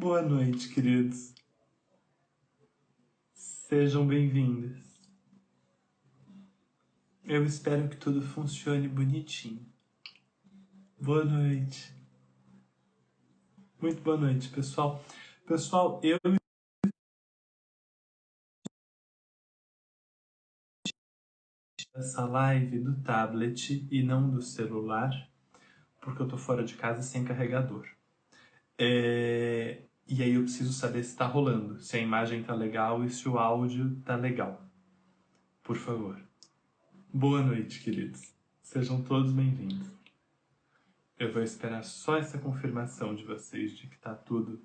Boa noite, queridos. Sejam bem-vindos. Eu espero que tudo funcione bonitinho. Boa noite. Muito boa noite, pessoal. Pessoal, eu essa live do tablet e não do celular, porque eu tô fora de casa sem carregador. E aí eu preciso saber se tá rolando, se a imagem tá legal e se o áudio tá legal. Por favor. Boa noite, queridos. Sejam todos bem-vindos. Eu vou esperar só essa confirmação de vocês de que tá tudo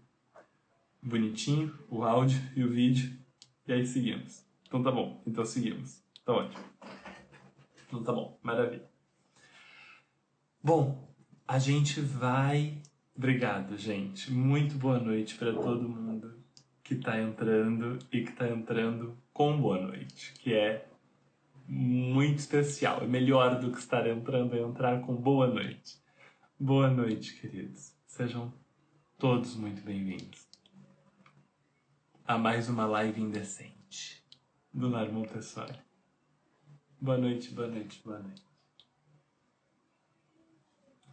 bonitinho, o áudio e o vídeo, e aí seguimos. Então tá bom, então seguimos. Tá ótimo. Então tá bom, maravilha. Bom, a gente vai... Obrigado, gente. Muito boa noite para todo mundo que tá entrando e que tá entrando com boa noite, que é muito especial. É melhor do que estar entrando, é entrar com boa noite. Boa noite, queridos. Sejam todos muito bem-vindos a mais uma live indecente do Lar Montessori. Boa noite, boa noite, boa noite.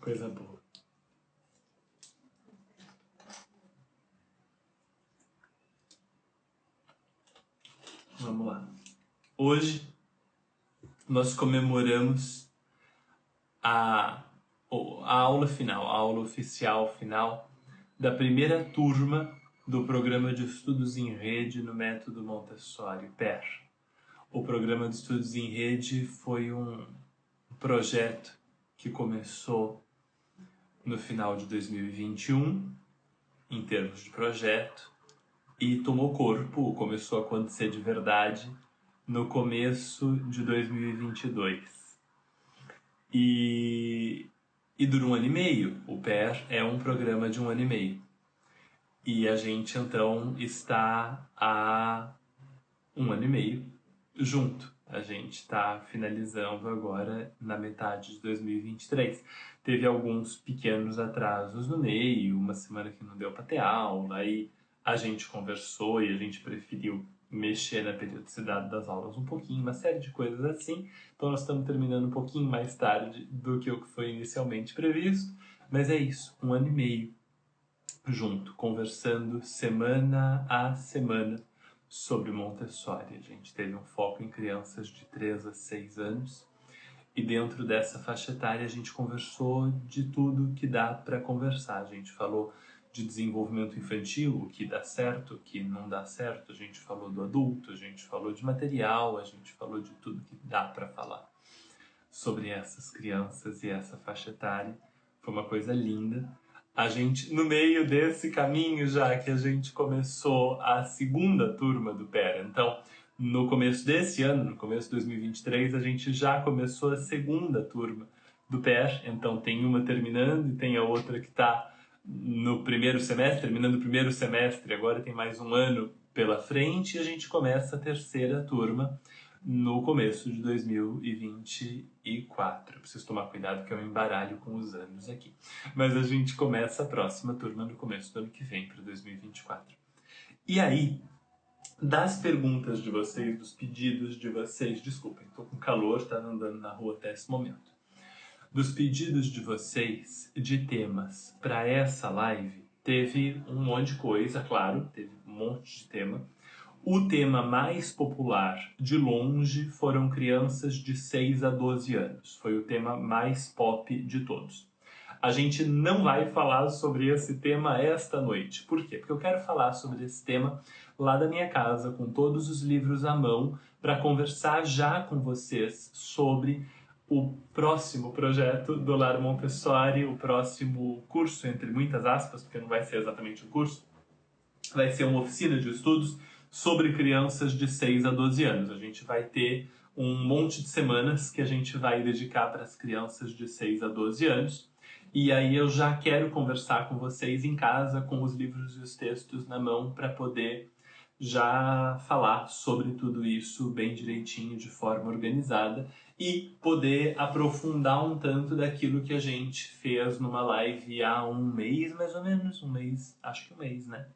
Coisa boa. Vamos lá. Hoje nós comemoramos a aula final, a aula oficial final da primeira turma do Programa de Estudos em Rede no Método Montessori, PER. O Programa de Estudos em Rede foi um projeto que começou no final de 2021, em termos de projeto, e tomou corpo, começou a acontecer de verdade no começo de 2022. E dura 1 ano e meio. O PER é um programa de 1 ano e meio. E a gente, então, está há 1 ano e meio junto. A gente está finalizando agora na metade de 2023. Teve alguns pequenos atrasos no meio, uma semana que não deu para ter aula, aí a gente conversou e a gente preferiu mexer na periodicidade das aulas um pouquinho, uma série de coisas assim. Então nós estamos terminando um pouquinho mais tarde do que o que foi inicialmente previsto, mas é isso, 1 ano e meio junto, conversando semana a semana sobre Montessori. A gente teve um foco em crianças de 3 a 6 anos e dentro dessa faixa etária a gente conversou de tudo que dá para conversar. A gente falou de desenvolvimento infantil, o que dá certo, o que não dá certo. A gente falou do adulto, a gente falou de material, a gente falou de tudo que dá para falar sobre essas crianças e essa faixa etária. Foi uma coisa linda. A gente, no meio desse caminho já que a gente começou a segunda turma do PER, então no começo desse ano, no começo de 2023, a gente já começou a segunda turma do PER, então tem uma terminando e tem a outra que está no primeiro semestre, terminando o primeiro semestre, agora tem mais um ano pela frente e a gente começa a terceira turma no começo de 2024. Eu preciso tomar cuidado que eu embaralho com os anos aqui. Mas a gente começa a próxima turma no começo do ano que vem, para 2024. E aí, das perguntas de vocês, dos pedidos de vocês, desculpem, estou com calor, tá andando na rua até esse momento. Dos pedidos de vocês de temas para essa live, teve um monte de coisa, claro, teve um monte de tema. O tema mais popular, de longe, foram crianças de 6 a 12 anos. Foi o tema mais pop de todos. A gente não vai falar sobre esse tema esta noite. Por quê? Porque eu quero falar sobre esse tema lá da minha casa, com todos os livros à mão, para conversar já com vocês sobre o próximo projeto do Lar Montessori, o próximo curso, entre muitas aspas, porque não vai ser exatamente um curso, vai ser uma oficina de estudos sobre crianças de 6 a 12 anos. A gente vai ter um monte de semanas que a gente vai dedicar para as crianças de 6 a 12 anos. E aí eu já quero conversar com vocês em casa, com os livros e os textos na mão, para poder já falar sobre tudo isso bem direitinho, de forma organizada. e poder aprofundar um tanto daquilo que a gente fez numa live há um mês, mais ou menos, acho que um mês, né?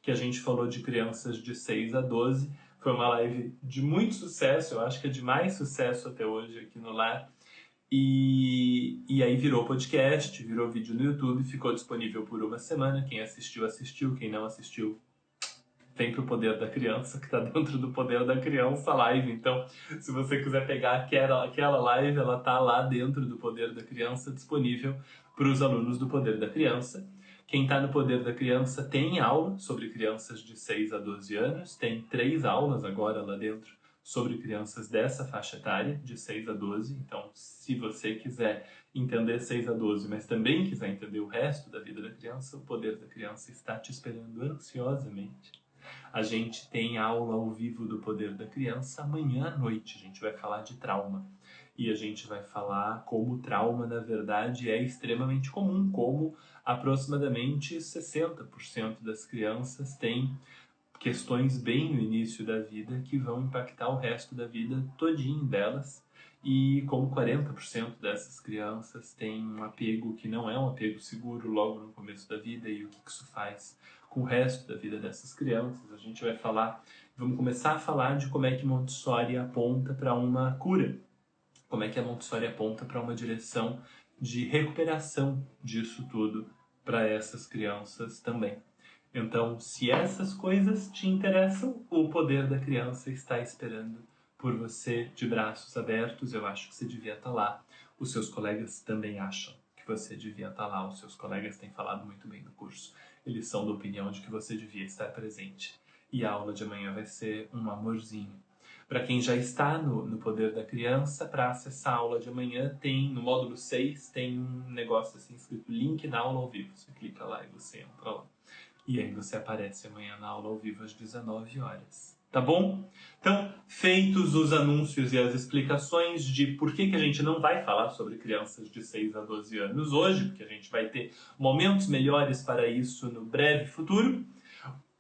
Que a gente falou de crianças de 6 a 12. Foi uma live de muito sucesso, eu acho que é de mais sucesso até hoje aqui no Lar. E aí virou podcast, virou vídeo no YouTube, ficou disponível por uma semana. Quem assistiu, assistiu. Quem não assistiu, vem pro Poder da Criança, que tá dentro do Poder da Criança live. Então, se você quiser pegar aquela live, ela tá lá dentro do Poder da Criança, disponível para os alunos do Poder da Criança. Quem está no Poder da Criança tem aula sobre crianças de 6 a 12 anos, tem 3 aulas agora lá dentro sobre crianças dessa faixa etária, de 6 a 12. Então, se você quiser entender 6 a 12, mas também quiser entender o resto da vida da criança, o Poder da Criança está te esperando ansiosamente. A gente tem aula ao vivo do Poder da Criança amanhã à noite. A gente vai falar de trauma. E a gente vai falar como o trauma, na verdade, é extremamente comum, como aproximadamente 60% das crianças têm questões bem no início da vida que vão impactar o resto da vida todinho delas, e como 40% dessas crianças têm um apego que não é um apego seguro logo no começo da vida, e o que isso faz com o resto da vida dessas crianças. A gente vai falar, vamos começar a falar de como é que Montessori aponta para uma cura, como é que a Montessori aponta para uma direção de recuperação disso tudo para essas crianças também. Então, se essas coisas te interessam, o Poder da Criança está esperando por você de braços abertos. Eu acho que você devia estar lá. Os seus colegas também acham que você devia estar lá. Os seus colegas têm falado muito bem do curso. Eles são da opinião de que você devia estar presente. E a aula de amanhã vai ser um amorzinho. Para quem já está no Poder da Criança, para acessar a aula de amanhã, tem no módulo 6, tem um negócio assim escrito link na aula ao vivo. Você clica lá e você entra lá. E aí você aparece amanhã na aula ao vivo às 19 horas. Tá bom? Então, feitos os anúncios e as explicações de por que a gente não vai falar sobre crianças de 6 a 12 anos hoje, porque a gente vai ter momentos melhores para isso no breve futuro,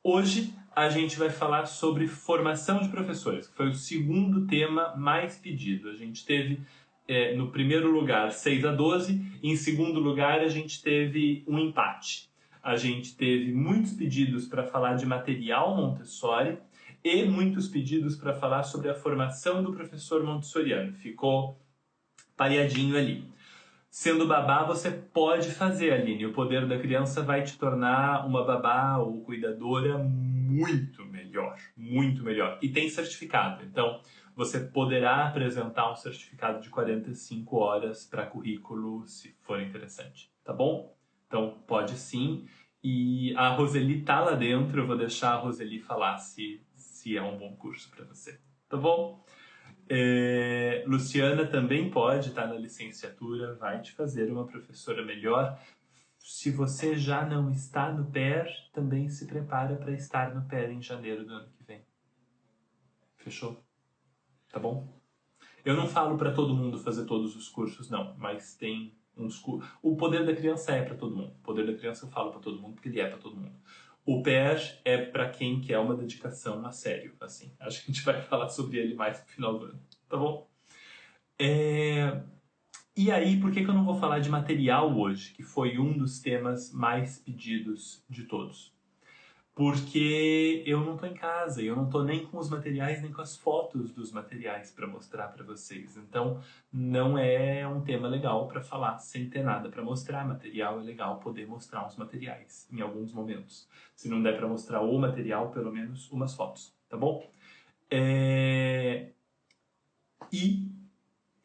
hoje a gente vai falar sobre formação de professores, que foi o segundo tema mais pedido. A gente teve, no primeiro lugar, 6 a 12, e em segundo lugar a gente teve um empate. A gente teve muitos pedidos para falar de material Montessori e muitos pedidos para falar sobre a formação do professor montessoriano. Ficou pareadinho ali. Sendo babá, você pode fazer, Aline. O Poder da Criança vai te tornar uma babá ou cuidadora muito melhor. Muito melhor. E tem certificado. Então, você poderá apresentar um certificado de 45 horas para currículo, se for interessante. Tá bom? Então, pode sim. E a Roseli tá lá dentro. Eu vou deixar a Roseli falar se é um bom curso para você. Tá bom? Luciana também pode estar na licenciatura, vai te fazer uma professora melhor. Se você já não está no PER, também se prepara para estar no PER em janeiro do ano que vem. Fechou? Tá bom? Eu não falo para todo mundo fazer todos os cursos, não, mas tem uns cursos. O Poder da Criança é para todo mundo. O Poder da Criança eu falo para todo mundo porque ele é para todo mundo. O PER é para quem quer uma dedicação a sério, assim. Acho que a gente vai falar sobre ele mais no final do ano, tá bom? E aí, por que eu não vou falar de material hoje, que foi um dos temas mais pedidos de todos? Porque eu não estou em casa, eu não estou nem com os materiais, nem com as fotos dos materiais para mostrar para vocês. Então, não é um tema legal para falar sem ter nada para mostrar. Material é legal poder mostrar uns materiais em alguns momentos. Se não der para mostrar o material, pelo menos umas fotos, tá bom? E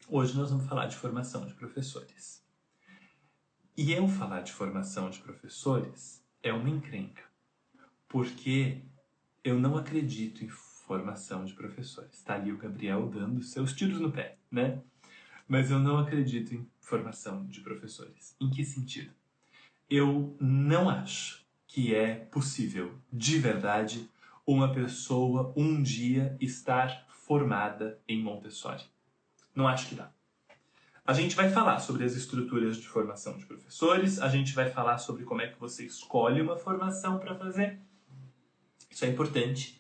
hoje nós vamos falar de formação de professores. E eu falar de formação de professores é uma encrenca. Porque eu não acredito em formação de professores. Está ali o Gabriel dando seus tiros no pé, né? Mas eu não acredito em formação de professores. Em que sentido? Eu não acho que é possível, de verdade, uma pessoa um dia estar formada em Montessori. Não acho que dá. A gente vai falar sobre as estruturas de formação de professores, a gente vai falar sobre como é que você escolhe uma formação para fazer. Isso é importante,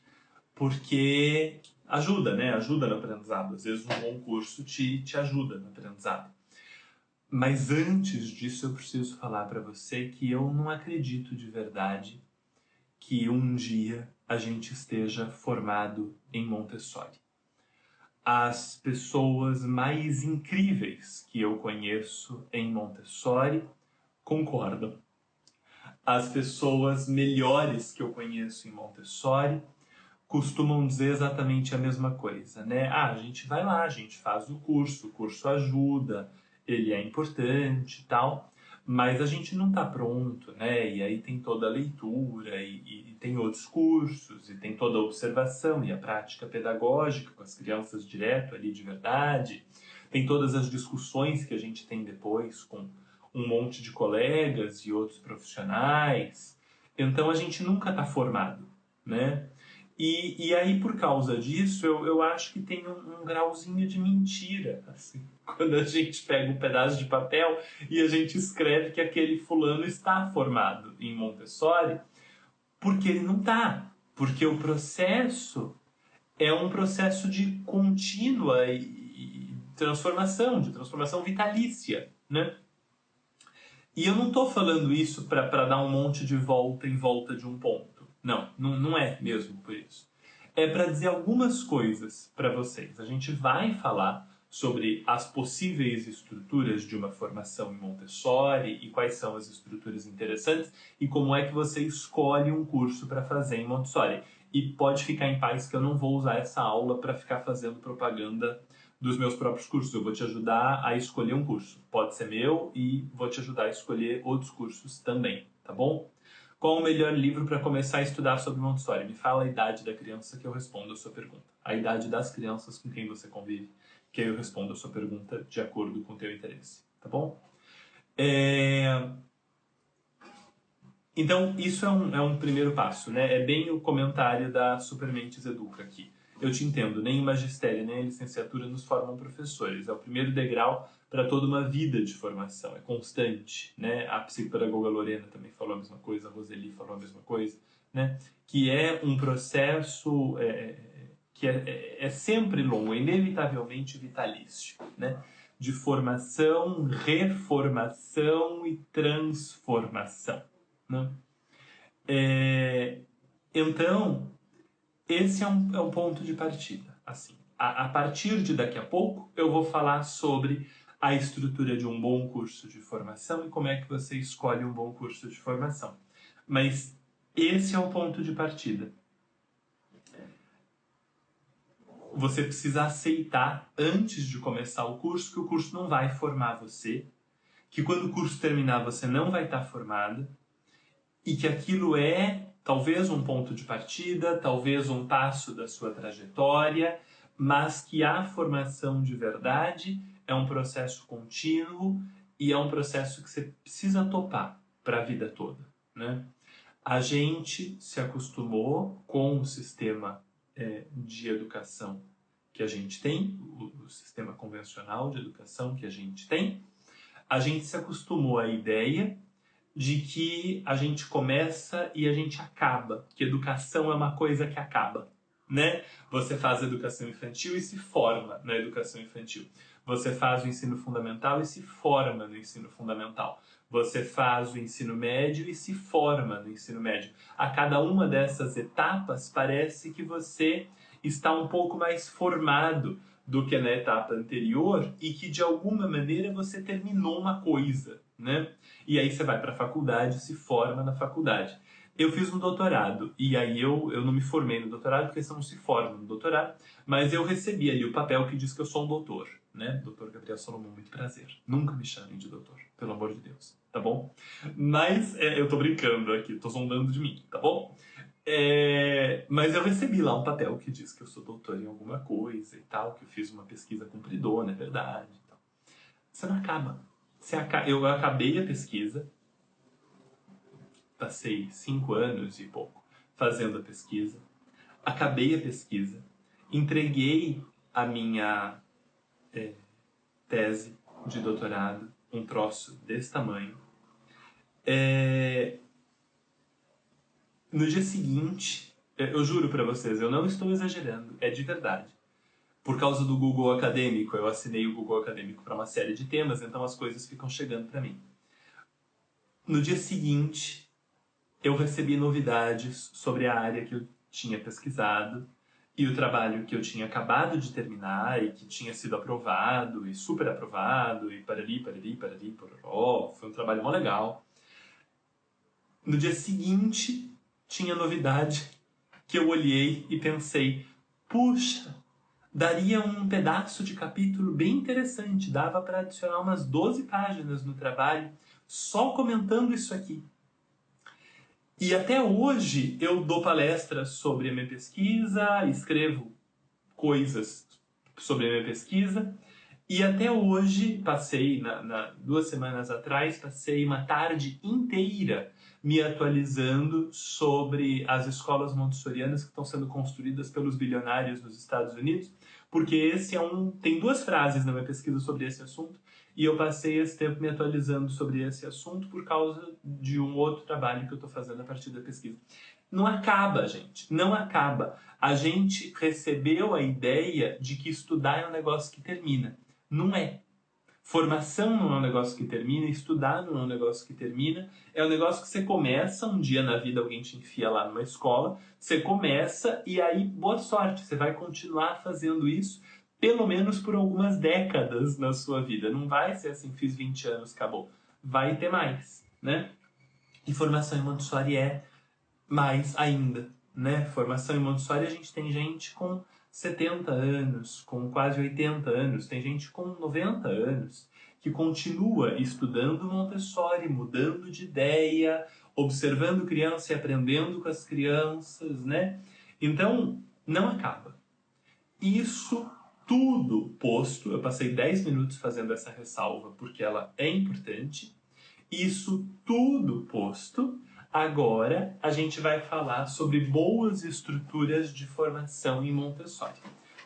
porque ajuda, né? Ajuda no aprendizado. Às vezes um bom curso te ajuda no aprendizado. Mas antes disso eu preciso falar para você que eu não acredito de verdade que um dia a gente esteja formado em Montessori. As pessoas mais incríveis que eu conheço em Montessori concordam. As pessoas melhores que eu conheço em Montessori costumam dizer exatamente a mesma coisa, né? Ah, a gente vai lá, a gente faz o curso ajuda, ele é importante e tal, mas a gente não está pronto, né? E aí tem toda a leitura, e tem outros cursos, e tem toda a observação e a prática pedagógica com as crianças direto ali de verdade, tem todas as discussões que a gente tem depois com um monte de colegas e outros profissionais. Então a gente nunca está formado, né? E aí, por causa disso, eu acho que tem um grauzinho de mentira, assim, quando a gente pega um pedaço de papel e a gente escreve que aquele fulano está formado em Montessori, porque ele não está. Porque o processo é um processo de contínua e transformação, de transformação vitalícia, né? E eu não estou falando isso para dar um monte de volta em volta de um ponto. Não é mesmo por isso. É para dizer algumas coisas para vocês. A gente vai falar sobre as possíveis estruturas de uma formação em Montessori e quais são as estruturas interessantes e como é que você escolhe um curso para fazer em Montessori. E pode ficar em paz que eu não vou usar essa aula para ficar fazendo propaganda dos meus próprios cursos. Eu vou te ajudar a escolher um curso. Pode ser meu e vou te ajudar a escolher outros cursos também, tá bom? Qual o melhor livro para começar a estudar sobre Montessori? Me fala a idade da criança que eu respondo a sua pergunta. A idade das crianças com quem você convive, que eu respondo a sua pergunta de acordo com o teu interesse, tá bom? Então, isso é um primeiro passo, né? É bem o comentário da Supermentes Educa aqui. Eu te entendo, nem o magistério, nem a licenciatura nos formam professores. É o primeiro degrau para toda uma vida de formação, é constante, né? A psicopedagoga Lorena também falou a mesma coisa, a Roseli falou a mesma coisa, né? Que é um processo que é sempre longo, é inevitavelmente vitalício, né? De formação, reformação e transformação, né? Então, esse é um ponto de partida. Assim, a partir de daqui a pouco, eu vou falar sobre a estrutura de um bom curso de formação e como é que você escolhe um bom curso de formação. Mas esse é o ponto de partida. Você precisa aceitar, antes de começar o curso, que o curso não vai formar você, que quando o curso terminar você não vai estar formado, e que aquilo é talvez um ponto de partida, talvez um passo da sua trajetória, mas que a formação de verdade é um processo contínuo e é um processo que você precisa topar para a vida toda, né? A gente se acostumou com o sistema de educação que a gente tem, o sistema convencional de educação que a gente tem. A gente se acostumou à ideia de que a gente começa e a gente acaba, que educação é uma coisa que acaba, né? Você faz educação infantil e se forma na educação infantil. Você faz o ensino fundamental e se forma no ensino fundamental. Você faz o ensino médio e se forma no ensino médio. A cada uma dessas etapas parece que você está um pouco mais formado do que na etapa anterior e que de alguma maneira você terminou uma coisa, né? E aí você vai para a faculdade, se forma na faculdade. Eu fiz um doutorado, e aí eu não me formei no doutorado, porque você não se forma no doutorado, mas eu recebi ali o papel que diz que eu sou um doutor, né? Doutor Gabriel Solomon, muito prazer. Nunca me chamem de doutor, pelo amor de Deus, tá bom? Mas eu tô brincando aqui, tô zombando de mim, tá bom? Mas eu recebi lá um papel que diz que eu sou doutor em alguma coisa e tal, que eu fiz uma pesquisa cumpridona, é verdade. E tal. Você não acaba. Eu acabei a pesquisa, passei 5 anos e pouco fazendo a pesquisa, acabei a pesquisa, entreguei a minha tese de doutorado, um troço desse tamanho. No dia seguinte, Eu juro para vocês, eu não estou exagerando, é de verdade. Por causa do Google Acadêmico, eu assinei o Google Acadêmico para uma série de temas, então as coisas ficam chegando para mim. No dia seguinte, eu recebi novidades sobre a área que eu tinha pesquisado e o trabalho que eu tinha acabado de terminar e que tinha sido aprovado e super aprovado e parari, pororó. Foi um trabalho mó legal. No dia seguinte, tinha novidade que eu olhei e pensei, puxa, daria um pedaço de capítulo bem interessante, dava para adicionar umas 12 páginas no trabalho só comentando isso aqui. E até hoje eu dou palestras sobre a minha pesquisa, escrevo coisas sobre a minha pesquisa, e até hoje passei, 2 semanas atrás, passei uma tarde inteira me atualizando sobre as escolas montessorianas que estão sendo construídas pelos bilionários nos Estados Unidos, porque tem 2 frases na minha pesquisa sobre esse assunto, e eu passei esse tempo me atualizando sobre esse assunto por causa de um outro trabalho que eu estou fazendo a partir da pesquisa. Não acaba, gente. Não acaba. A gente recebeu a ideia de que estudar é um negócio que termina. Não é. Formação não é um negócio que termina, estudar não é um negócio que termina. É um negócio que você começa, um dia na vida alguém te enfia lá numa escola, você começa e aí, boa sorte, você vai continuar fazendo isso pelo menos por algumas décadas na sua vida. Não vai ser assim, fiz 20 anos, acabou. Vai ter mais, né? E formação em Montessori é mais ainda, né? Formação em Montessori a gente tem gente com 70 anos, com quase 80 anos, tem gente com 90 anos que continua estudando Montessori, mudando de ideia, observando criança e aprendendo com as crianças, né? Então, não acaba. Isso tudo posto, eu passei 10 minutos fazendo essa ressalva porque ela é importante. Isso tudo posto, agora a gente vai falar sobre boas estruturas de formação em Montessori.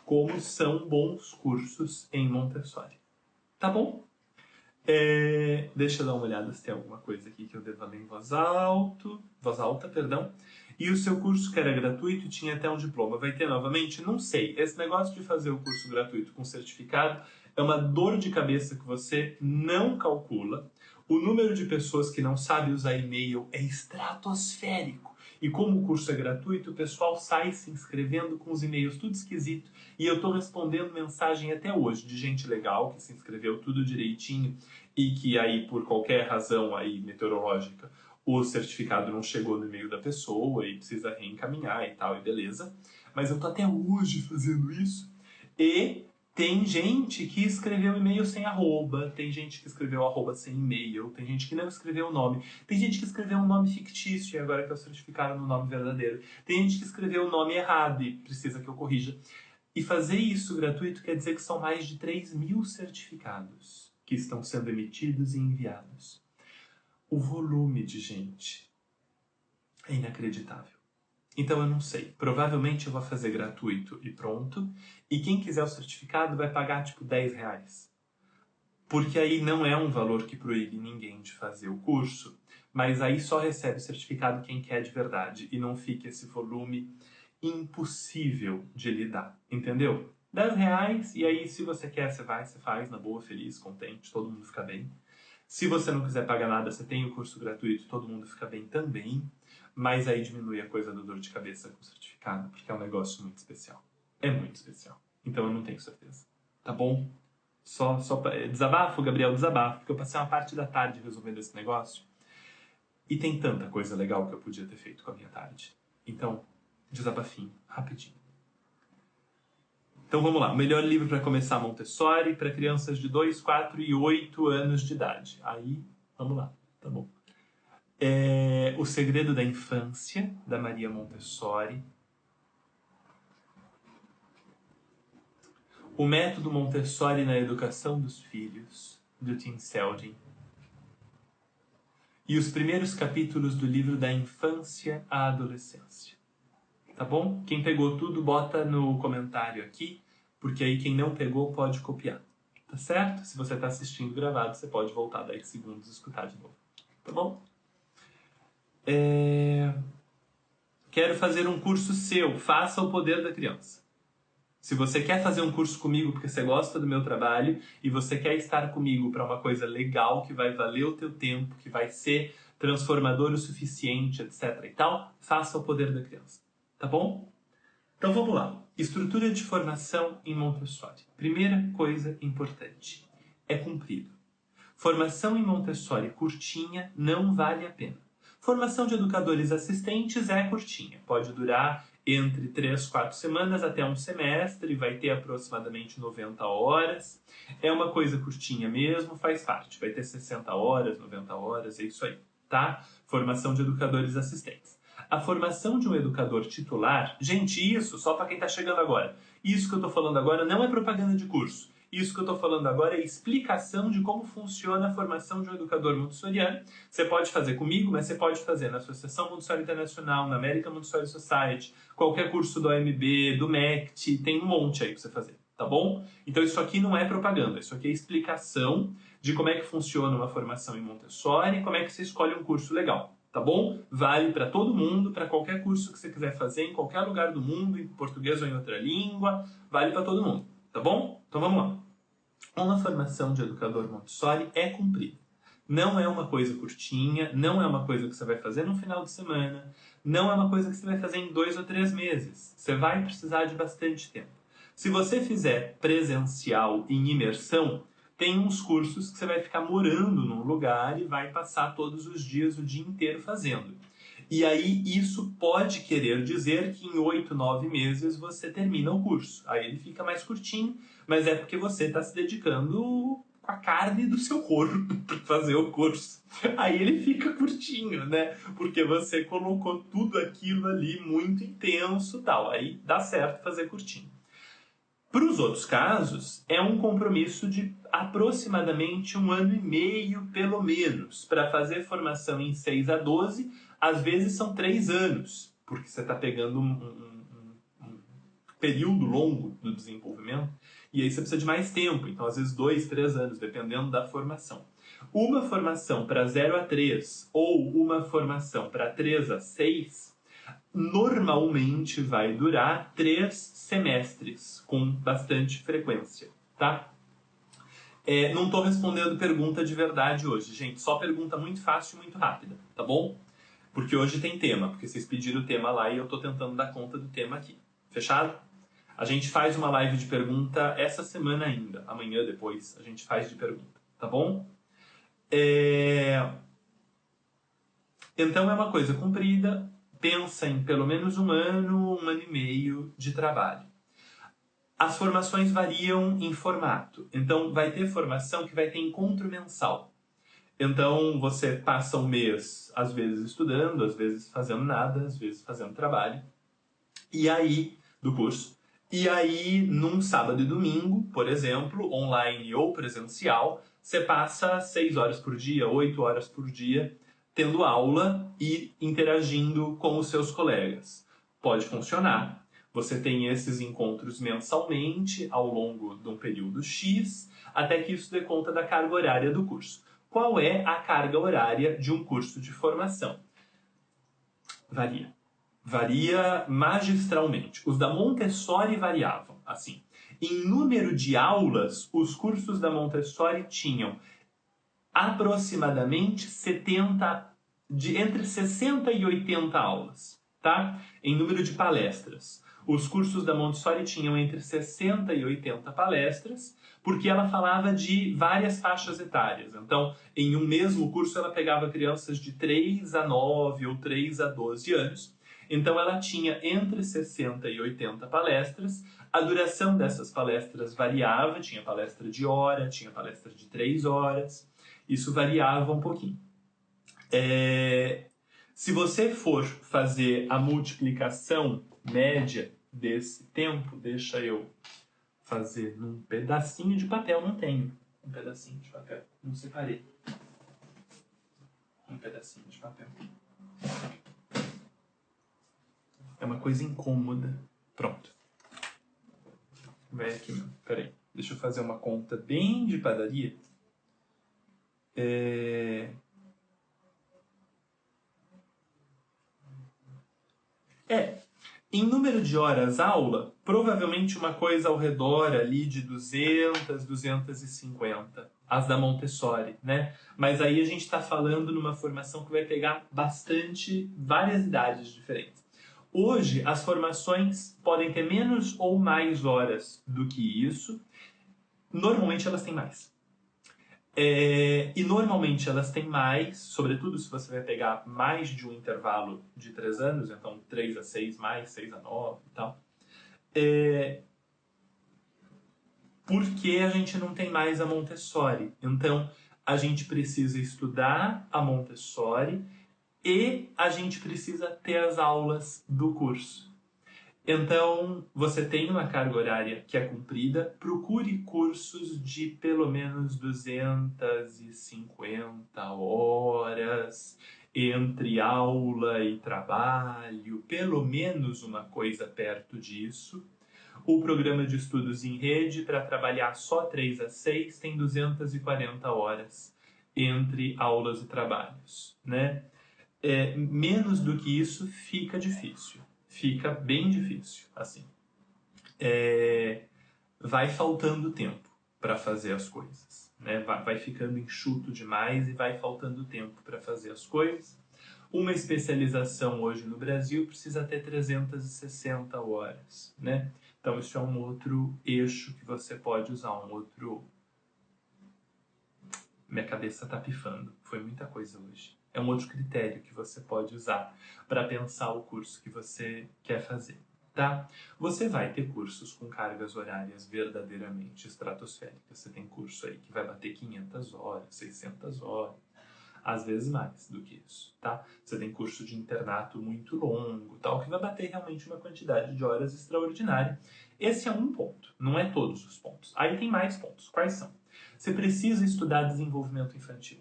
Como são bons cursos em Montessori. Tá bom? Deixa eu dar uma olhada se tem alguma coisa aqui que eu deva ler em voz alta, perdão. E o seu curso que era gratuito tinha até um diploma. Vai ter novamente? Não sei. Esse negócio de fazer o curso gratuito com certificado é uma dor de cabeça que você não calcula. O número de pessoas que não sabe usar e-mail é estratosférico. E como o curso é gratuito, o pessoal sai se inscrevendo com os e-mails tudo esquisito. E eu estou respondendo mensagem até hoje de gente legal que se inscreveu tudo direitinho e que aí, por qualquer razão aí meteorológica, o certificado não chegou no e-mail da pessoa e precisa reencaminhar e tal, e beleza. Mas eu tô até hoje fazendo isso. E tem gente que escreveu e-mail sem arroba, tem gente que escreveu arroba sem e-mail, tem gente que não escreveu o nome, tem gente que escreveu um nome fictício e agora que eu certificaram no nome verdadeiro, tem gente que escreveu o nome errado e precisa que eu corrija. E fazer isso gratuito quer dizer que são mais de 3.000 certificados que estão sendo emitidos e enviados. O volume de gente é inacreditável. Então eu não sei. Provavelmente eu vou fazer gratuito e pronto. E quem quiser o certificado vai pagar tipo R$10. Porque aí não é um valor que proíbe ninguém de fazer o curso. Mas aí só recebe o certificado quem quer de verdade. E não fica esse volume impossível de lidar. Entendeu? R$10 e aí se você quer, você vai, você faz na boa, feliz, contente, todo mundo fica bem. Se você não quiser pagar nada, você tem o curso gratuito, todo mundo fica bem também. Mas aí diminui a coisa da dor de cabeça com o certificado, porque é um negócio muito especial. É muito especial. Então eu não tenho certeza. Tá bom? Desabafo, Gabriel, desabafo, porque eu passei uma parte da tarde resolvendo esse negócio. E tem tanta coisa legal que eu podia ter feito com a minha tarde. Então, desabafinho, rapidinho. Então vamos lá. O melhor livro para começar Montessori para crianças de 2, 4 e 8 anos de idade. Aí, vamos lá. Tá bom. O Segredo da Infância, da Maria Montessori. O Método Montessori na Educação dos Filhos, do Tim Selden. E os primeiros capítulos do livro Da Infância à Adolescência. Tá bom? Quem pegou tudo, bota no comentário aqui, porque aí quem não pegou pode copiar. Tá certo? Se você está assistindo gravado, você pode voltar 10 segundos e escutar de novo. Tá bom? quero fazer um curso seu, faça o poder da criança. Se você quer fazer um curso comigo porque você gosta do meu trabalho e você quer estar comigo para uma coisa legal, que vai valer o teu tempo, que vai ser transformador o suficiente, etc. e tal, faça o poder da criança. Tá bom? Então vamos lá. Estrutura de formação em Montessori. Primeira coisa importante. É cumprido. Formação em Montessori curtinha não vale a pena. Formação de educadores assistentes é curtinha. Pode durar entre 3, 4 semanas até um semestre, vai ter aproximadamente 90 horas. É uma coisa curtinha mesmo, faz parte. Vai ter 60 horas, 90 horas, é isso aí, tá? Formação de educadores assistentes. A formação de um educador titular, gente, isso só para quem está chegando agora. Isso que eu estou falando agora não é propaganda de curso. Isso que eu estou falando agora é explicação de como funciona a formação de um educador montessoriano. Você pode fazer comigo, mas você pode fazer na Associação Montessori Internacional, na American Montessori Society, qualquer curso do OMB, do MECT, tem um monte aí para você fazer, tá bom? Então isso aqui não é propaganda, isso aqui é explicação de como é que funciona uma formação em Montessori e como é que você escolhe um curso legal. Tá bom? Vale para todo mundo, para qualquer curso que você quiser fazer, em qualquer lugar do mundo, em português ou em outra língua, vale para todo mundo, tá bom? Então vamos lá. Uma formação de educador Montessori é cumprida. Não é uma coisa curtinha, não é uma coisa que você vai fazer no final de semana, não é uma coisa que você vai fazer em 2 ou 3 meses. Você vai precisar de bastante tempo. Se você fizer presencial em imersão, tem uns cursos que você vai ficar morando num lugar e vai passar todos os dias, o dia inteiro fazendo. E aí isso pode querer dizer que em 8, 9 meses você termina o curso. Aí ele fica mais curtinho, mas é porque você está se dedicando com a carne do seu corpo para fazer o curso. Aí ele fica curtinho, né? Porque você colocou tudo aquilo ali muito intenso e tal. Aí dá certo fazer curtinho. Para os outros casos, é um compromisso de aproximadamente 1 ano e meio, pelo menos, para fazer formação em 6 a 12, às vezes são 3 anos, porque você está pegando um período longo do desenvolvimento, e aí você precisa de mais tempo, então às vezes 2, 3 anos, dependendo da formação. Uma formação para 0 a 3 ou uma formação para 3 a 6 normalmente vai durar 3 semestres, com bastante frequência, tá? Não estou respondendo pergunta de verdade hoje, gente. Só pergunta muito fácil e muito rápida, tá bom? Porque hoje tem tema, porque vocês pediram o tema lá e eu estou tentando dar conta do tema aqui. Fechado? A gente faz uma live de pergunta essa semana ainda. Amanhã, depois, a gente faz de pergunta, tá bom? Então é uma coisa comprida. Pensa em pelo menos 1 ano, 1 ano e meio de trabalho. As formações variam em formato. Então, vai ter formação que vai ter encontro mensal. Então, você passa um mês, às vezes estudando, às vezes fazendo nada, às vezes fazendo trabalho. E aí, do curso. E aí, num sábado e domingo, por exemplo, online ou presencial, você passa 6 horas por dia, 8 horas por dia, tendo aula e interagindo com os seus colegas. Pode funcionar. Você tem esses encontros mensalmente ao longo de um período X, até que isso dê conta da carga horária do curso. Qual é a carga horária de um curso de formação? Varia. Varia magistralmente. Os da Montessori variavam, assim. Em número de aulas, os cursos da Montessori tinham aproximadamente entre 60 e 80 aulas, tá? Em número de palestras. Os cursos da Montessori tinham entre 60 e 80 palestras, porque ela falava de várias faixas etárias. Então, em um mesmo curso, ela pegava crianças de 3 a 9 ou 3 a 12 anos. Então, ela tinha entre 60 e 80 palestras. A duração dessas palestras variava, tinha palestra de hora, tinha palestra de 3 horas. Isso variava um pouquinho. Se você for fazer a multiplicação média desse tempo, deixa eu fazer num pedacinho de papel, não tenho um pedacinho de papel, não separei. Um pedacinho de papel. É uma coisa incômoda. Pronto. Vai aqui, meu. Peraí. Deixa eu fazer uma conta bem de padaria. Em número de horas aula, provavelmente uma coisa ao redor ali de 200, 250, as da Montessori, né? Mas aí a gente está falando numa formação que vai pegar várias idades diferentes. Hoje, as formações podem ter menos ou mais horas do que isso. Normalmente elas têm mais. E normalmente elas têm mais, sobretudo se você vai pegar mais de um intervalo de 3 anos, então 3 a 6 mais, 6 a 9 e tal. Porque a gente não tem mais a Montessori. Então a gente precisa estudar a Montessori e a gente precisa ter as aulas do curso. Então, você tem uma carga horária que é cumprida, procure cursos de pelo menos 250 horas entre aula e trabalho, pelo menos uma coisa perto disso. O programa de estudos em rede, para trabalhar só 3 a 6, tem 240 horas entre aulas e trabalhos, né? Menos do que isso fica difícil. Fica bem difícil, assim. Vai faltando tempo para fazer as coisas, né? Vai ficando enxuto demais e vai faltando tempo para fazer as coisas. Uma especialização hoje no Brasil precisa ter 360 horas, né? Então isso é um outro eixo que você pode usar, Minha cabeça tá pifando, foi muita coisa hoje. É um outro critério que você pode usar para pensar o curso que você quer fazer, tá? Você vai ter cursos com cargas horárias verdadeiramente estratosféricas. Você tem curso aí que vai bater 500 horas, 600 horas, às vezes mais do que isso, tá? Você tem curso de internato muito longo, tal, que vai bater realmente uma quantidade de horas extraordinária. Esse é um ponto, não é todos os pontos. Aí tem mais pontos. Quais são? Você precisa estudar desenvolvimento infantil.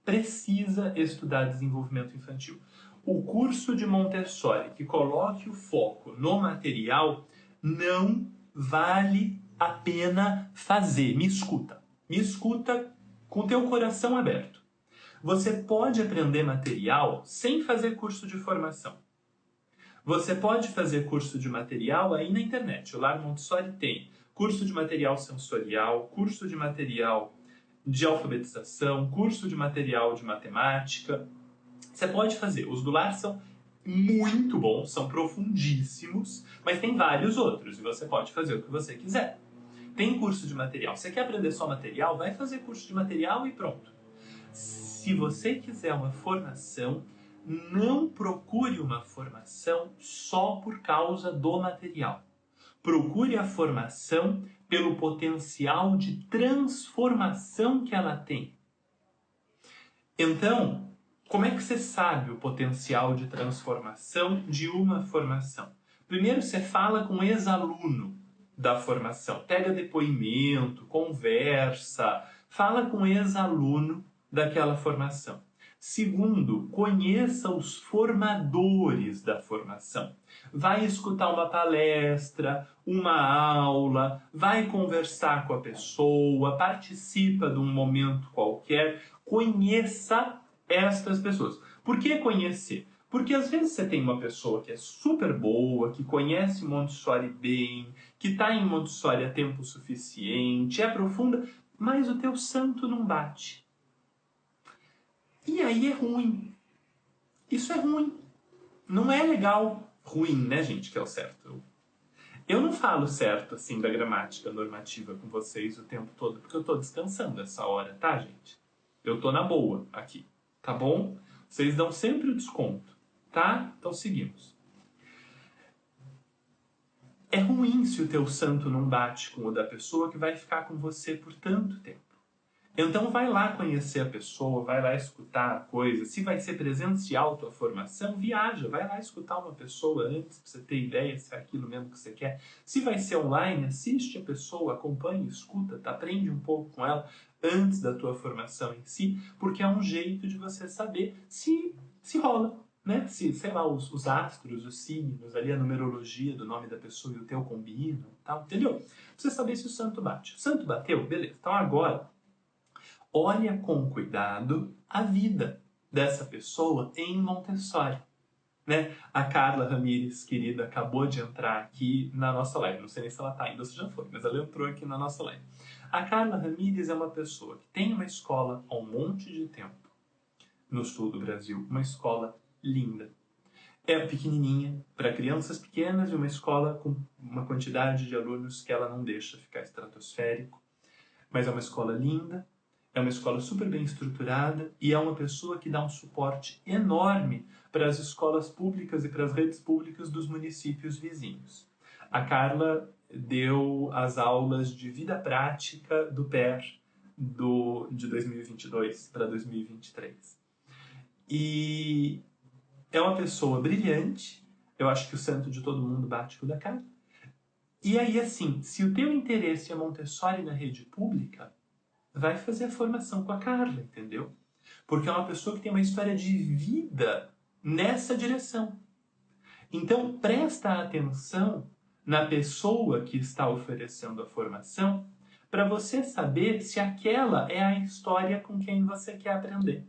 Precisa estudar desenvolvimento infantil. O curso de Montessori que coloque o foco no material não vale a pena fazer. Me escuta. Me escuta com teu coração aberto. Você pode aprender material sem fazer curso de formação. Você pode fazer curso de material aí na internet. O Lar Montessori tem curso de material sensorial, curso de material de alfabetização, curso de material de matemática. Você pode fazer. Os do Lar são muito bons, são profundíssimos, mas tem vários outros e você pode fazer o que você quiser. Tem curso de material. Você quer aprender só material? Vai fazer curso de material e pronto. Se você quiser uma formação, não procure uma formação só por causa do material. Procure a formação pelo potencial de transformação que ela tem. Então, como é que você sabe o potencial de transformação de uma formação? Primeiro, você fala com o ex-aluno da formação. Pega depoimento, conversa, fala com o ex-aluno daquela formação. Segundo, conheça os formadores da formação. Vai escutar uma palestra, uma aula, vai conversar com a pessoa, participa de um momento qualquer, conheça estas pessoas. Por que conhecer? Porque às vezes você tem uma pessoa que é super boa, que conhece Montessori bem, que está em Montessori há tempo suficiente, é profunda, mas o teu santo não bate. E aí é ruim. Isso é ruim. Não é legal. Ruim, né, gente, que é o certo. Eu não falo certo, assim, da gramática normativa com vocês o tempo todo, porque eu tô descansando essa hora, tá, gente? Eu tô na boa aqui, tá bom? Vocês dão sempre o desconto, tá? Então seguimos. É ruim se o teu santo não bate com o da pessoa que vai ficar com você por tanto tempo. Então vai lá conhecer a pessoa, vai lá escutar a coisa. Se vai ser presencial tua formação, viaja, vai lá escutar uma pessoa antes pra você ter ideia se é aquilo mesmo que você quer. Se vai ser online, assiste a pessoa, acompanha, escuta, tá? Aprende um pouco com ela antes da tua formação em si, porque é um jeito de você saber se rola, né? Se, sei lá, os astros, os signos, ali a numerologia do nome da pessoa e o teu combinam, tal, entendeu? Pra você saber se o santo bate. O santo bateu? Beleza. Então agora, olha com cuidado a vida dessa pessoa em Montessori, né? A Carla Ramires, querida, acabou de entrar aqui na nossa live. Não sei nem se ela está ainda ou se já foi, mas ela entrou aqui na nossa live. A Carla Ramires é uma pessoa que tem uma escola há um monte de tempo no sul do Brasil. Uma escola linda. É pequenininha, para crianças pequenas, e uma escola com uma quantidade de alunos que ela não deixa ficar estratosférico. Mas é uma escola linda, é uma escola super bem estruturada e é uma pessoa que dá um suporte enorme para as escolas públicas e para as redes públicas dos municípios vizinhos. A Carla deu as aulas de vida prática do PER de 2022 para 2023. E é uma pessoa brilhante, eu acho que o santo de todo mundo bate com o da Carla. E aí, assim, se o teu interesse é Montessori na rede pública, vai fazer a formação com a Carla, entendeu? Porque é uma pessoa que tem uma história de vida nessa direção. Então, presta atenção na pessoa que está oferecendo a formação para você saber se aquela é a história com quem você quer aprender.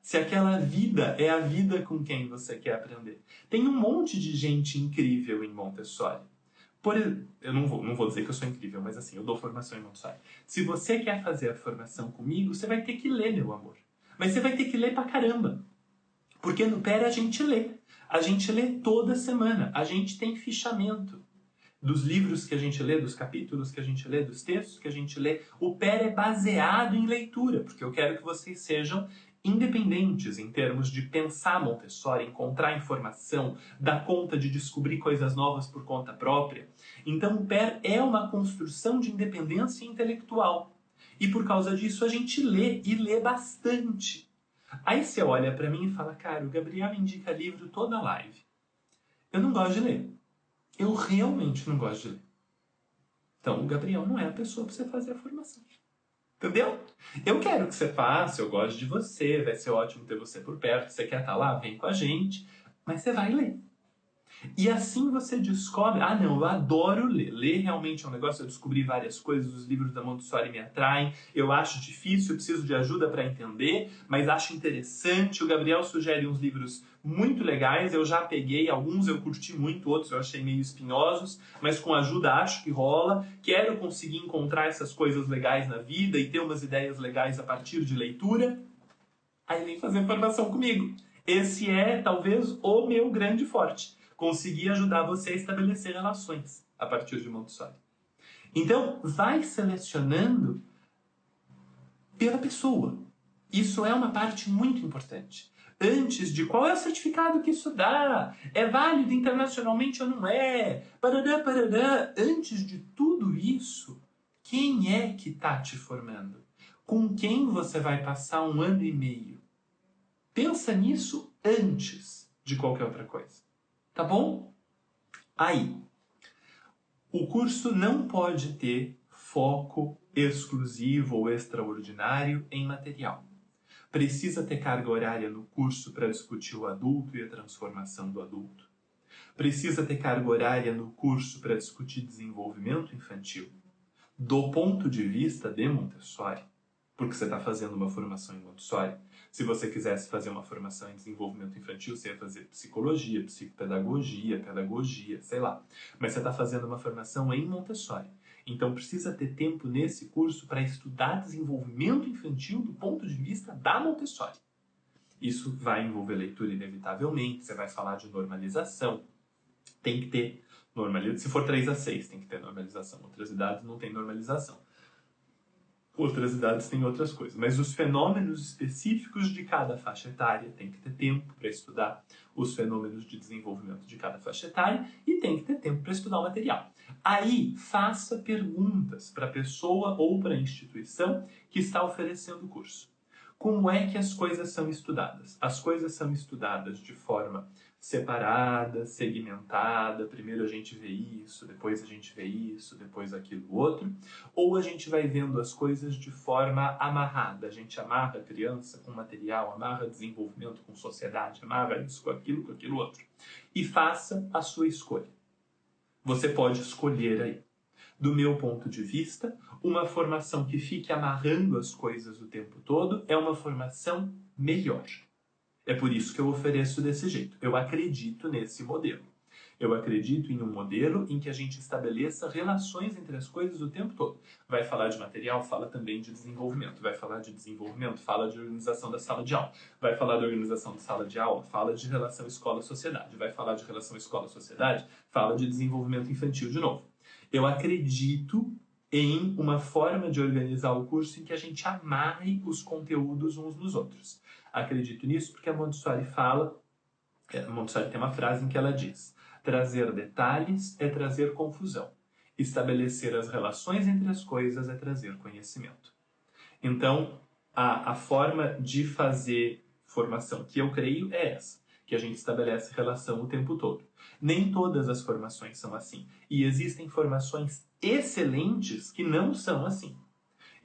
Se aquela vida é a vida com quem você quer aprender. Tem um monte de gente incrível em Montessori. Eu não vou dizer que eu sou incrível, mas assim, eu dou formação em Montessori. Se você quer fazer a formação comigo, você vai ter que ler, meu amor. Mas você vai ter que ler pra caramba. Porque no PER a gente lê. A gente lê toda semana. A gente tem fichamento dos livros que a gente lê, dos capítulos que a gente lê, dos textos que a gente lê. O PER é baseado em leitura, porque eu quero que vocês sejam independentes em termos de pensar Montessori, encontrar informação, dar conta de descobrir coisas novas por conta própria. Então o PER é uma construção de independência intelectual. E por causa disso a gente lê, e lê bastante. Aí você olha para mim e fala, cara, o Gabriel indica livro toda live. Eu não gosto de ler. Eu realmente não gosto de ler. Então o Gabriel não é a pessoa para você fazer a formação. Entendeu? Eu quero que você faça, eu gosto de você, vai ser ótimo ter você por perto, você quer estar lá, vem com a gente, mas você vai ler. E assim você descobre, não, eu adoro ler. Ler realmente é um negócio, eu descobri várias coisas, os livros da Montessori me atraem, eu acho difícil, eu preciso de ajuda para entender, mas acho interessante. O Gabriel sugere uns livros muito legais, eu já peguei, alguns eu curti muito, outros eu achei meio espinhosos, mas com ajuda acho que rola. Quero conseguir encontrar essas coisas legais na vida e ter umas ideias legais a partir de leitura. Aí vem fazer formação comigo. Esse é, talvez, o meu grande forte. Conseguir ajudar você a estabelecer relações a partir de Montessori. Então, vai selecionando pela pessoa. Isso é uma parte muito importante. Antes de qual é o certificado que isso dá, é válido internacionalmente ou não é, parará, parará. Antes de tudo isso, quem é que está te formando? Com quem você vai passar 1 ano e meio? Pensa nisso antes de qualquer outra coisa. Tá bom? Aí, o curso não pode ter foco exclusivo ou extraordinário em material. Precisa ter carga horária no curso para discutir o adulto e a transformação do adulto. Precisa ter carga horária no curso para discutir desenvolvimento infantil. Do ponto de vista de Montessori, porque você está fazendo uma formação em Montessori. Se você quisesse fazer uma formação em desenvolvimento infantil, você ia fazer psicologia, psicopedagogia, pedagogia, sei lá. Mas você está fazendo uma formação em Montessori. Então precisa ter tempo nesse curso para estudar desenvolvimento infantil do ponto de vista da Montessori. Isso vai envolver leitura inevitavelmente, você vai falar de normalização. Tem que ter normalização. Se for 3 a 6, tem que ter normalização. Outras idades não tem normalização. Outras idades têm outras coisas. Mas os fenômenos específicos de cada faixa etária tem que ter tempo para estudar os fenômenos de desenvolvimento de cada faixa etária e tem que ter tempo para estudar o material. Aí, faça perguntas para a pessoa ou para a instituição que está oferecendo o curso. Como é que as coisas são estudadas? As coisas são estudadas de forma separada, segmentada, primeiro a gente vê isso, depois a gente vê isso, depois aquilo outro, ou a gente vai vendo as coisas de forma amarrada, a gente amarra a criança com material, amarra desenvolvimento com sociedade, amarra isso com aquilo outro. E faça a sua escolha. Você pode escolher aí. Do meu ponto de vista, uma formação que fique amarrando as coisas o tempo todo é uma formação melhor. É por isso que eu ofereço desse jeito. Eu acredito nesse modelo. Eu acredito em um modelo em que a gente estabeleça relações entre as coisas o tempo todo. Vai falar de material, fala também de desenvolvimento. Vai falar de desenvolvimento, fala de organização da sala de aula. Vai falar de organização da sala de aula, fala de relação escola-sociedade. Vai falar de relação escola-sociedade, fala de desenvolvimento infantil de novo. Eu acredito em uma forma de organizar o curso em que a gente amarre os conteúdos uns nos outros. Acredito nisso porque a Montessori Montessori tem uma frase em que ela diz: trazer detalhes é trazer confusão. Estabelecer as relações entre as coisas é trazer conhecimento. Então, a forma de fazer formação que eu creio é essa, que a gente estabelece relação o tempo todo. Nem todas as formações são assim. E existem formações excelentes que não são assim.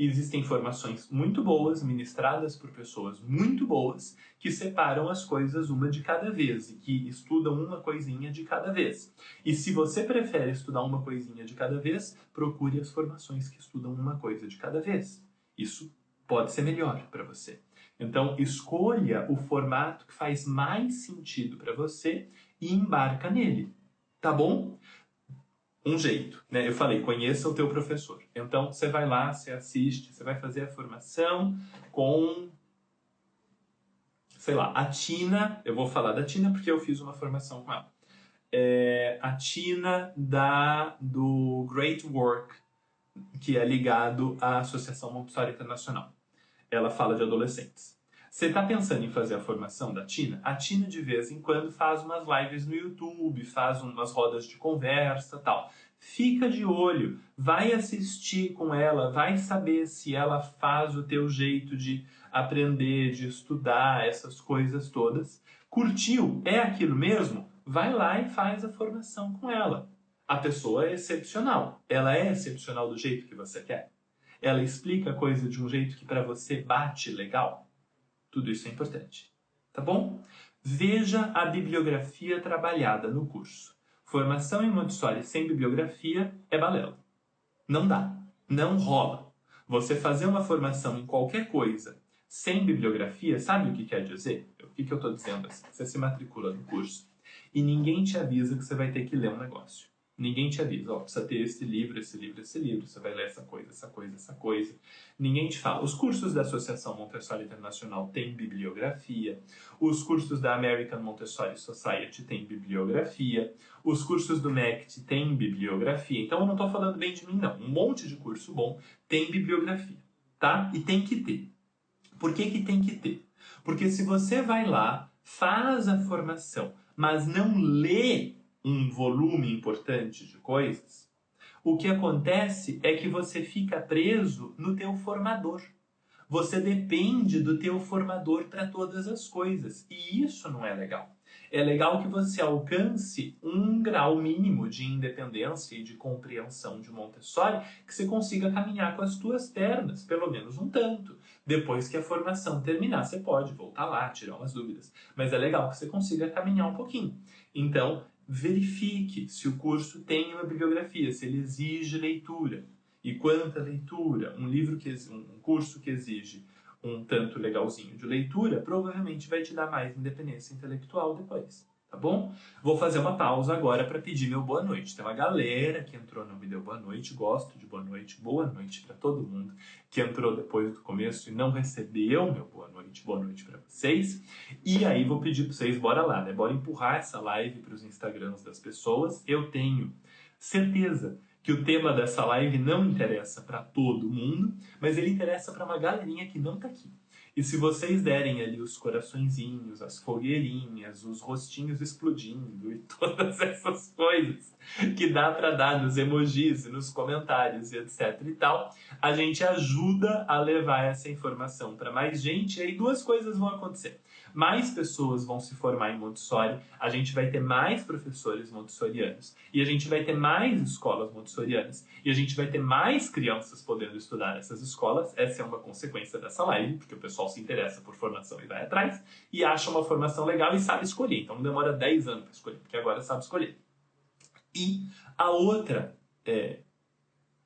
Existem formações muito boas, ministradas por pessoas muito boas, que separam as coisas uma de cada vez e que estudam uma coisinha de cada vez. E se você prefere estudar uma coisinha de cada vez, procure as formações que estudam uma coisa de cada vez. Isso pode ser melhor para você. Então, escolha o formato que faz mais sentido para você e embarca nele. Tá bom? Um jeito, né? Eu falei, conheça o teu professor. Então, você vai lá, você assiste, você vai fazer a formação com, sei lá, a Tina. Eu vou falar da Tina porque eu fiz uma formação com ela. A Tina do Great Work, que é ligado à Associação Montessori Internacional. Ela fala de adolescentes. Você está pensando em fazer a formação da Tina? A Tina, de vez em quando, faz umas lives no YouTube, faz umas rodas de conversa e tal. Fica de olho, vai assistir com ela, vai saber se ela faz o teu jeito de aprender, de estudar, essas coisas todas. Curtiu? É aquilo mesmo? Vai lá e faz a formação com ela. A pessoa é excepcional. Ela é excepcional do jeito que você quer. Ela explica a coisa de um jeito que para você bate legal. Tudo isso é importante, tá bom? Veja a bibliografia trabalhada no curso. Formação em Montessori sem bibliografia é balela. Não dá, não rola. Você fazer uma formação em qualquer coisa sem bibliografia, sabe o que quer dizer? O que eu estou dizendo assim? Você se matricula no curso e ninguém te avisa que você vai ter que ler um negócio. Ninguém te avisa, ó, precisa ter esse livro, esse livro, esse livro, você vai ler essa coisa, essa coisa, essa coisa. Ninguém te fala. Os cursos da Associação Montessori Internacional têm bibliografia, os cursos da American Montessori Society têm bibliografia, os cursos do MECT têm bibliografia. Então eu não estou falando bem de mim, não. Um monte de curso bom tem bibliografia, tá? E tem que ter. Por que que tem que ter? Porque se você vai lá, faz a formação, mas não lê um volume importante de coisas, o que acontece é que você fica preso no teu formador. Você depende do teu formador para todas as coisas. E isso não é legal. É legal que você alcance um grau mínimo de independência e de compreensão de Montessori, que você consiga caminhar com as tuas pernas, pelo menos um tanto. Depois que a formação terminar, você pode voltar lá, tirar umas dúvidas. Mas é legal que você consiga caminhar um pouquinho. Então, verifique se o curso tem uma bibliografia, se ele exige leitura. E quanta leitura, um curso que exige um tanto legalzinho de leitura, provavelmente vai te dar mais independência intelectual depois, tá bom? Vou fazer uma pausa agora para pedir meu boa noite. Tem uma galera que entrou não me deu boa noite, gosto de boa noite para todo mundo que entrou depois do começo e não recebeu meu boa noite para vocês. E aí vou pedir para vocês, bora lá, né? Bora empurrar essa live para os Instagrams das pessoas. Eu tenho certeza que o tema dessa live não interessa para todo mundo, mas ele interessa para uma galerinha que não está aqui. E se vocês derem ali os coraçõezinhos, as fogueirinhas, os rostinhos explodindo e todas essas coisas que dá para dar nos emojis e nos comentários e etc e tal, a gente ajuda a levar essa informação para mais gente e aí duas coisas vão acontecer. Mais pessoas vão se formar em Montessori, a gente vai ter mais professores montessorianos e a gente vai ter mais escolas montessorianas e a gente vai ter mais crianças podendo estudar nessas escolas. Essa é uma consequência dessa live, porque o pessoal se interessa por formação e vai atrás e acha uma formação legal e sabe escolher. Então não demora 10 anos para escolher, porque agora sabe escolher. E a outra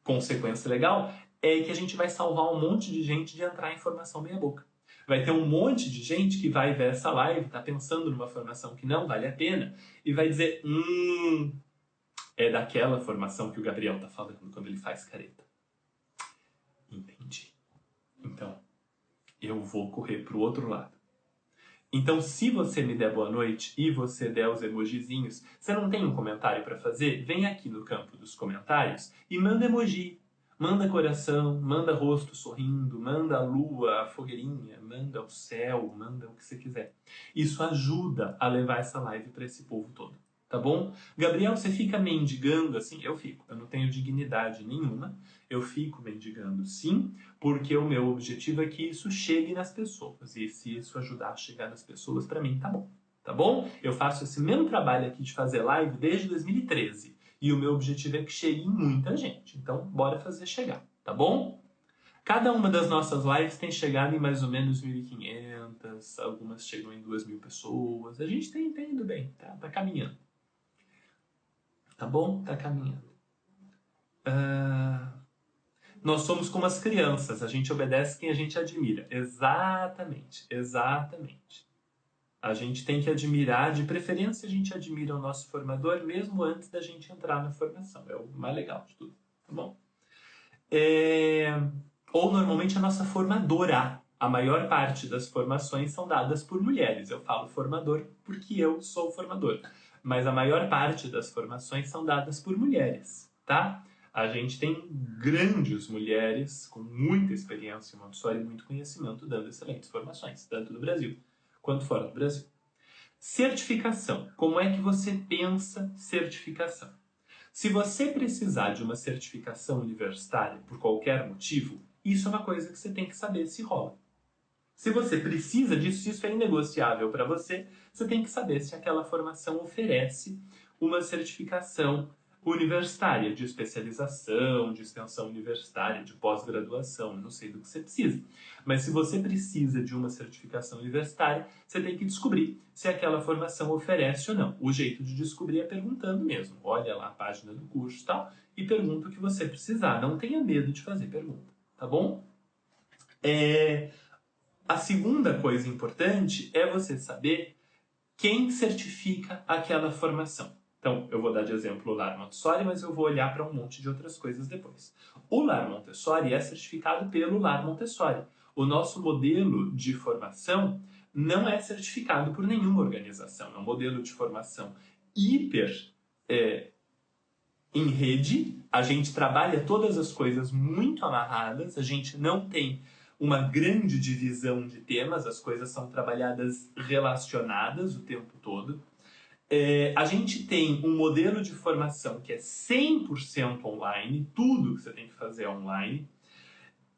consequência legal é que a gente vai salvar um monte de gente de entrar em formação meia boca. Vai ter um monte de gente que vai ver essa live, tá pensando numa formação que não vale a pena, e vai dizer, é daquela formação que o Gabriel tá falando quando ele faz careta. Entendi. Então, eu vou correr pro outro lado. Então, se você me der boa noite e você der os emojizinhos, você não tem um comentário para fazer? Vem aqui no campo dos comentários e manda emoji. Manda coração, manda rosto sorrindo, manda a lua, a fogueirinha, manda o céu, manda o que você quiser. Isso ajuda a levar essa live para esse povo todo, tá bom? Gabriel, você fica mendigando assim? Eu fico. Eu não tenho dignidade nenhuma. Eu fico mendigando sim, porque o meu objetivo é que isso chegue nas pessoas. E se isso ajudar a chegar nas pessoas, para mim tá bom. Tá bom? Eu faço esse mesmo trabalho aqui de fazer live desde 2013. E o meu objetivo é que chegue em muita gente. Então, bora fazer chegar, tá bom? Cada uma das nossas lives tem chegado em mais ou menos 1.500, algumas chegam em 2.000 pessoas. A gente tem indo bem, tá caminhando. Tá bom? Tá caminhando. Nós somos como as crianças, a gente obedece quem a gente admira. Exatamente, exatamente. A gente tem que admirar, de preferência a gente admira o nosso formador mesmo antes da gente entrar na formação. É o mais legal de tudo, tá bom? Ou normalmente a nossa formadora. A maior parte das formações são dadas por mulheres. Eu falo formador porque eu sou formador. Mas a maior parte das formações são dadas por mulheres, tá? A gente tem grandes mulheres com muita experiência em Montessori e muito conhecimento dando excelentes formações, tanto no Brasil quanto fora do Brasil. Certificação. Como é que você pensa certificação? Se você precisar de uma certificação universitária por qualquer motivo, isso é uma coisa que você tem que saber se rola. Se você precisa disso, se isso é inegociável para você, você tem que saber se aquela formação oferece uma certificação universitária, de especialização, de extensão universitária, de pós-graduação, não sei do que você precisa. Mas se você precisa de uma certificação universitária, você tem que descobrir se aquela formação oferece ou não. O jeito de descobrir é perguntando mesmo. Olha lá a página do curso e tal, e pergunta o que você precisar. Não tenha medo de fazer pergunta, tá bom? A segunda coisa importante é você saber quem certifica aquela formação. Então, eu vou dar de exemplo o Lar Montessori, mas eu vou olhar para um monte de outras coisas depois. O Lar Montessori é certificado pelo Lar Montessori. O nosso modelo de formação não é certificado por nenhuma organização. É um modelo de formação hiper em rede. A gente trabalha todas as coisas muito amarradas. A gente não tem uma grande divisão de temas. As coisas são trabalhadas relacionadas o tempo todo. A gente tem um modelo de formação que é 100% online, tudo que você tem que fazer é online.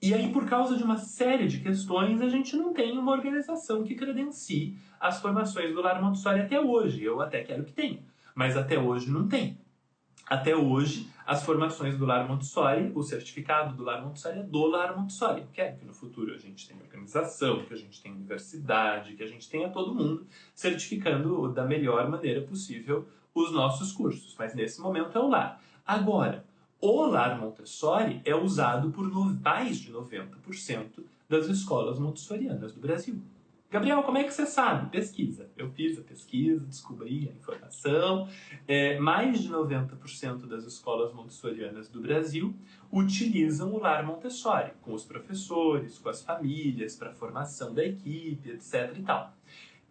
E aí, por causa de uma série de questões, a gente não tem uma organização que credencie as formações do Lar Montessori até hoje. Eu até quero que tenha, mas até hoje não tem. Até hoje, as formações do Lar Montessori, o certificado do Lar Montessori é do Lar Montessori. Eu quero que no futuro a gente tenha organização, que a gente tenha universidade, que a gente tenha todo mundo certificando da melhor maneira possível os nossos cursos. Mas nesse momento é o Lar. Agora, o Lar Montessori é usado por mais de 90% das escolas montessorianas do Brasil. Gabriel, como é que você sabe? Pesquisa. Eu fiz a pesquisa, descobri a informação. Mais de 90% das escolas montessorianas do Brasil utilizam o Lar Montessori, com os professores, com as famílias, para a formação da equipe, etc. e tal.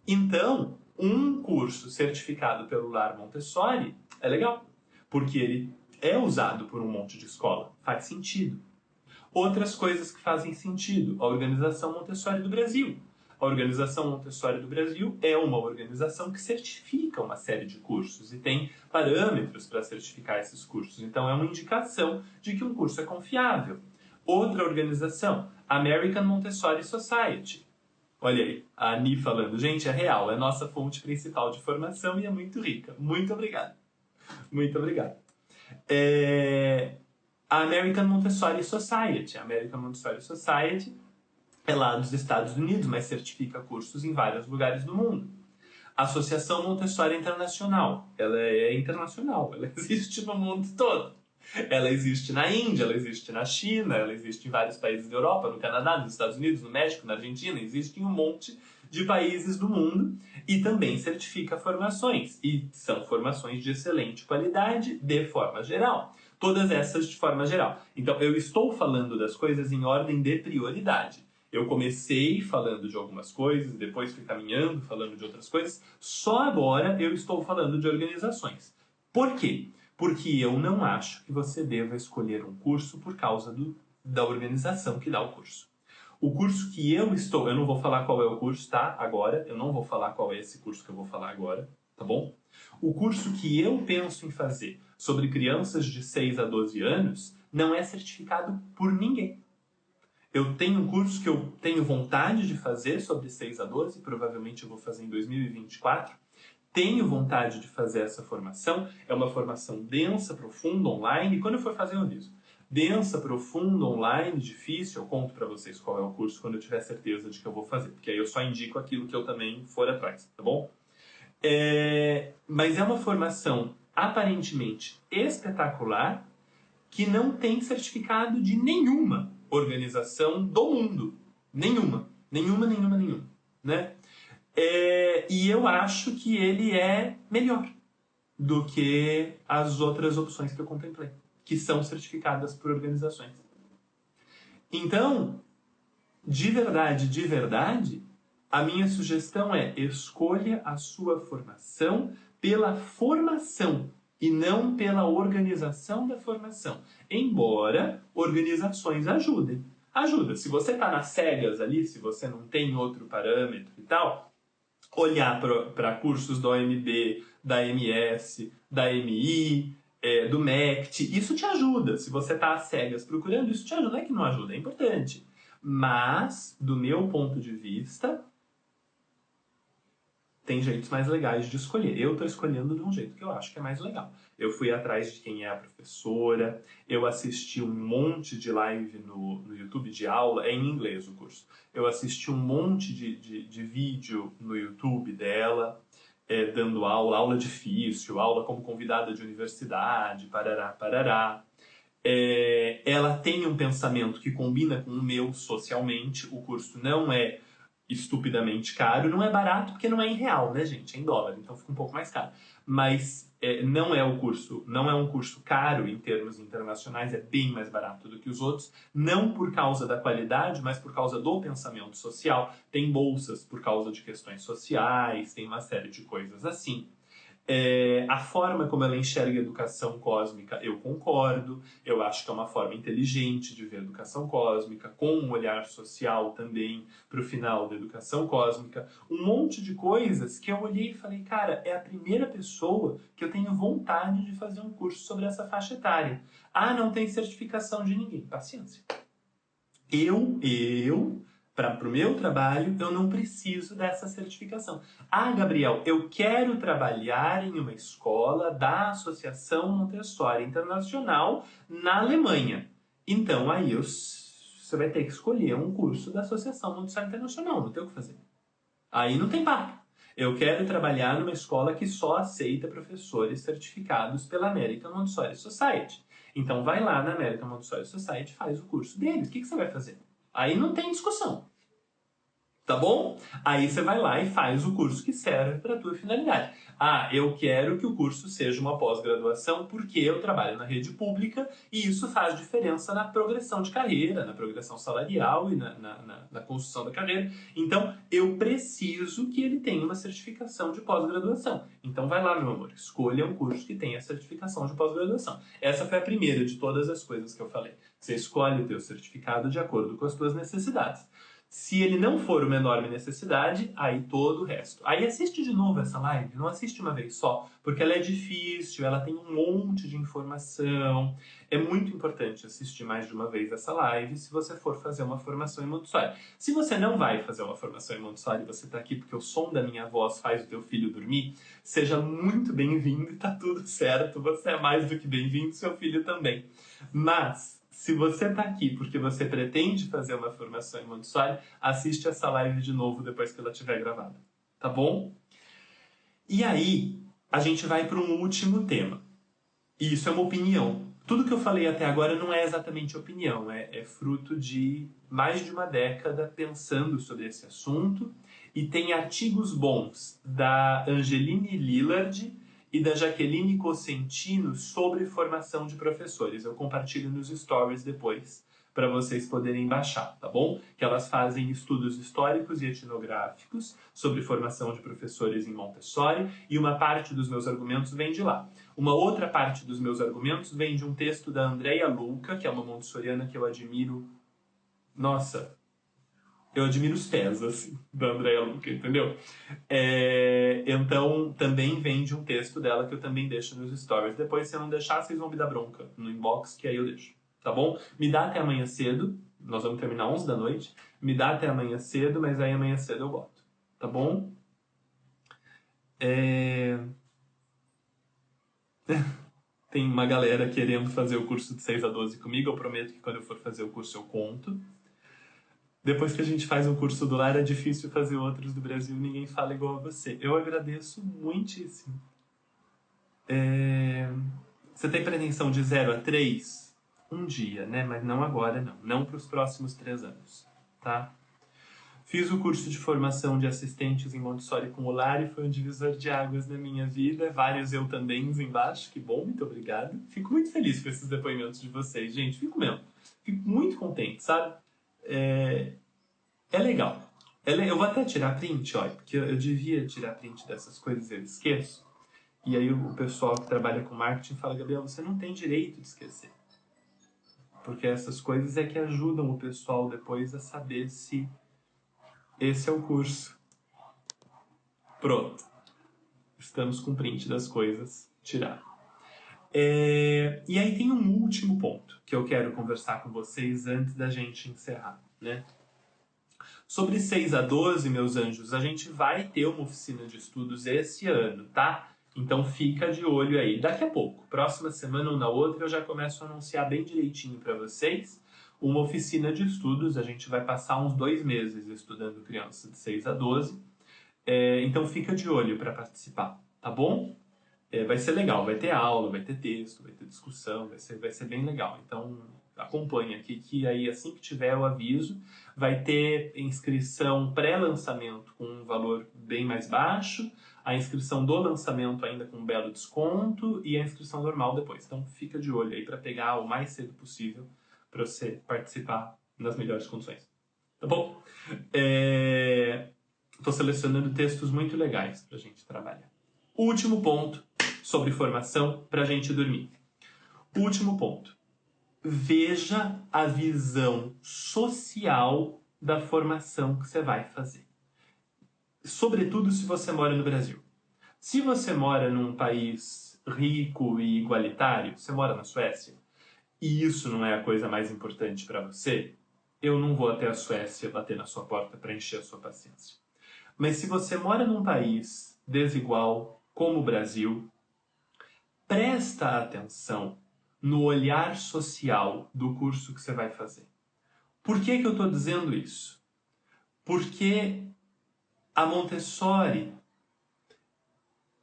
Então, um curso certificado pelo Lar Montessori é legal, porque ele é usado por um monte de escola. Faz sentido. Outras coisas que fazem sentido. A Organização Montessori do Brasil. A Organização Montessori do Brasil é uma organização que certifica uma série de cursos e tem parâmetros para certificar esses cursos. Então, é uma indicação de que um curso é confiável. Outra organização, American Montessori Society. Olha aí, a Ani falando. Gente, é real, é nossa fonte principal de formação e é muito rica. Muito obrigado. Muito obrigado. A American Montessori Society. A American Montessori Society é lá dos Estados Unidos, mas certifica cursos em vários lugares do mundo. A Associação Montessori Internacional, ela é internacional, ela existe no mundo todo. Ela existe na Índia, ela existe na China, ela existe em vários países da Europa, no Canadá, nos Estados Unidos, no México, na Argentina, existe em um monte de países do mundo e também certifica formações. E são formações de excelente qualidade, de forma geral. Todas essas de forma geral. Então, eu estou falando das coisas em ordem de prioridade. Eu comecei falando de algumas coisas, depois fui caminhando, falando de outras coisas. Só agora eu estou falando de organizações. Por quê? Porque eu não acho que você deva escolher um curso por causa da organização que dá o curso. O curso que eu não vou falar qual é o curso, tá? Agora, eu não vou falar qual é esse curso que eu vou falar agora, tá bom? O curso que eu penso em fazer sobre crianças de 6 a 12 anos não é certificado por ninguém. Eu tenho um curso que eu tenho vontade de fazer sobre 6 a 12, provavelmente eu vou fazer em 2024. Tenho vontade de fazer essa formação. É uma formação densa, profunda, online. E quando eu for fazer, eu aviso. Densa, profunda, online, difícil. Eu conto para vocês qual é o curso quando eu tiver certeza de que eu vou fazer. Porque aí eu só indico aquilo que eu também for atrás, tá bom? Mas é uma formação aparentemente espetacular que não tem certificado de nenhuma organização do mundo. Nenhuma. Nenhuma. Né? E eu acho que ele é melhor do que as outras opções que eu contemplei, que são certificadas por organizações. Então, de verdade, a minha sugestão é escolha a sua formação pela formação e não pela organização da formação. Embora organizações ajudem. Ajuda. Se você está nas cegas ali, se você não tem outro parâmetro e tal, olhar para cursos da OMB, da MS, da MI, do MECT, isso te ajuda. Se você está às cegas procurando, isso te ajuda. Não é que não ajuda, é importante. Mas, do meu ponto de vista, tem jeitos mais legais de escolher. Eu estou escolhendo de um jeito que eu acho que é mais legal. Eu fui atrás de quem é a professora, eu assisti um monte de live no YouTube de aula, é em inglês o curso. Eu assisti um monte de vídeo no YouTube dela, dando aula difícil, aula como convidada de universidade, parará. Ela tem um pensamento que combina com o meu socialmente, o curso não é estupidamente caro, não é barato porque não é em real, né, gente? É em dólar, então fica um pouco mais caro. Mas não é um curso caro em termos internacionais, é bem mais barato do que os outros, não por causa da qualidade, mas por causa do pensamento social. Tem bolsas por causa de questões sociais, tem uma série de coisas assim. A forma como ela enxerga a educação cósmica, eu concordo. Eu acho que é uma forma inteligente de ver a educação cósmica, com um olhar social também para o final da educação cósmica. Um monte de coisas que eu olhei e falei, cara, é a primeira pessoa que eu tenho vontade de fazer um curso sobre essa faixa etária. Ah, não tem certificação de ninguém. Paciência. Para o meu trabalho, eu não preciso dessa certificação. Ah, Gabriel, eu quero trabalhar em uma escola da Associação Montessori Internacional na Alemanha. Então, aí você vai ter que escolher um curso da Associação Montessori Internacional, não tem o que fazer. Aí não tem papo. Eu quero trabalhar numa escola que só aceita professores certificados pela American Montessori Society. Então, vai lá na American Montessori Society e faz o curso deles. O que você vai fazer? Aí não tem discussão. Tá bom? Aí você vai lá e faz o curso que serve para a tua finalidade. Ah, eu quero que o curso seja uma pós-graduação porque eu trabalho na rede pública e isso faz diferença na progressão de carreira, na progressão salarial e na construção da carreira. Então, eu preciso que ele tenha uma certificação de pós-graduação. Então, vai lá, meu amor, escolha um curso que tenha certificação de pós-graduação. Essa foi a primeira de todas as coisas que eu falei. Você escolhe o teu certificado de acordo com as tuas necessidades. Se ele não for uma enorme necessidade, aí todo o resto. Aí assiste de novo essa live, não assiste uma vez só, porque ela é difícil, ela tem um monte de informação. É muito importante assistir mais de uma vez essa live se você for fazer uma formação em Montessori. Se você não vai fazer uma formação em Montessori e você está aqui porque o som da minha voz faz o teu filho dormir, seja muito bem-vindo e tá tudo certo. Você é mais do que bem-vindo, seu filho também. Mas se você está aqui porque você pretende fazer uma formação em Montessori, assiste essa live de novo depois que ela estiver gravada. Tá bom? E aí, a gente vai para um último tema. E isso é uma opinião. Tudo que eu falei até agora não é exatamente opinião, é fruto de mais de uma década pensando sobre esse assunto, e tem artigos bons da Angeline Lillard e da Jaqueline Cosentino sobre formação de professores. Eu compartilho nos stories depois para vocês poderem baixar, tá bom? Que elas fazem estudos históricos e etnográficos sobre formação de professores em Montessori, e uma parte dos meus argumentos vem de lá. Uma outra parte dos meus argumentos vem de um texto da Andrea Luca, que é uma montessoriana que eu admiro. Nossa, eu admiro os pés, assim, da Andrea Luca, entendeu? Então, também vem de um texto dela que eu também deixo nos stories. Depois, se eu não deixar, vocês vão me dar bronca no inbox, que aí eu deixo. Tá bom? Me dá até amanhã cedo. Nós vamos terminar 11 da noite. Me dá até amanhã cedo, mas aí amanhã cedo eu boto. Tá bom? Tem uma galera querendo fazer o curso de 6 a 12 comigo. Eu prometo que quando eu for fazer o curso eu conto. Depois que a gente faz um curso do lar, é difícil fazer outros do Brasil. Ninguém fala igual a você. Eu agradeço muitíssimo. Você tem pretensão de 0 a 3? Um dia, né? Mas não agora, não. Não para os próximos 3 anos, tá? Fiz o curso de formação de assistentes em Montessori com o lar e foi um divisor de águas na minha vida. Vários eu também embaixo. Que bom, muito obrigado. Fico muito feliz com esses depoimentos de vocês, gente. Fico mesmo. Fico muito contente, sabe? É legal. Eu vou até tirar print, olha, porque eu devia tirar print dessas coisas e eu esqueço. E aí o pessoal que trabalha com marketing fala, Gabriel, você não tem direito de esquecer. Porque essas coisas é que ajudam o pessoal depois a saber se esse é o curso. Pronto. Estamos com print das coisas. Tirar. E aí tem um último ponto que eu quero conversar com vocês antes da gente encerrar, né? Sobre 6 a 12, meus anjos, a gente vai ter uma oficina de estudos esse ano, tá? Então fica de olho aí. Daqui a pouco, próxima semana ou na outra, eu já começo a anunciar bem direitinho para vocês uma oficina de estudos. A gente vai passar uns 2 meses estudando criança de 6 a 12. Então fica de olho para participar, tá bom? Vai ser legal, vai ter aula, vai ter texto, vai ter discussão, vai ser bem legal. Então acompanha aqui, que aí assim que tiver o aviso, vai ter inscrição pré-lançamento com um valor bem mais baixo, a inscrição do lançamento ainda com um belo desconto e a inscrição normal depois. Então fica de olho aí para pegar o mais cedo possível para você participar nas melhores condições. Tá bom? Estou selecionando textos muito legais para a gente trabalhar. Último ponto sobre formação para a gente dormir. Último ponto. Veja a visão social da formação que você vai fazer. Sobretudo se você mora no Brasil. Se você mora num país rico e igualitário, você mora na Suécia, e isso não é a coisa mais importante para você, eu não vou até a Suécia bater na sua porta para encher a sua paciência. Mas se você mora num país desigual, como o Brasil, presta atenção no olhar social do curso que você vai fazer. Por que eu estou dizendo isso? Porque a Montessori,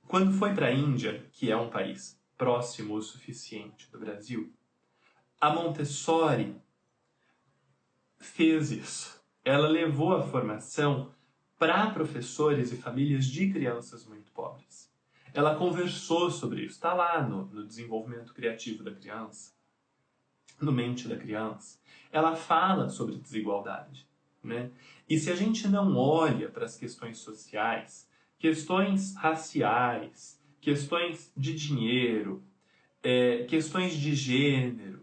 quando foi para a Índia, que é um país próximo o suficiente do Brasil, a Montessori fez isso. Ela levou a formação para professores e famílias de crianças muito pobres. Ela conversou sobre isso. Está lá no desenvolvimento criativo da criança, no mente da criança. Ela fala sobre desigualdade, né? E se a gente não olha para as questões sociais, questões raciais, questões de dinheiro, questões de gênero,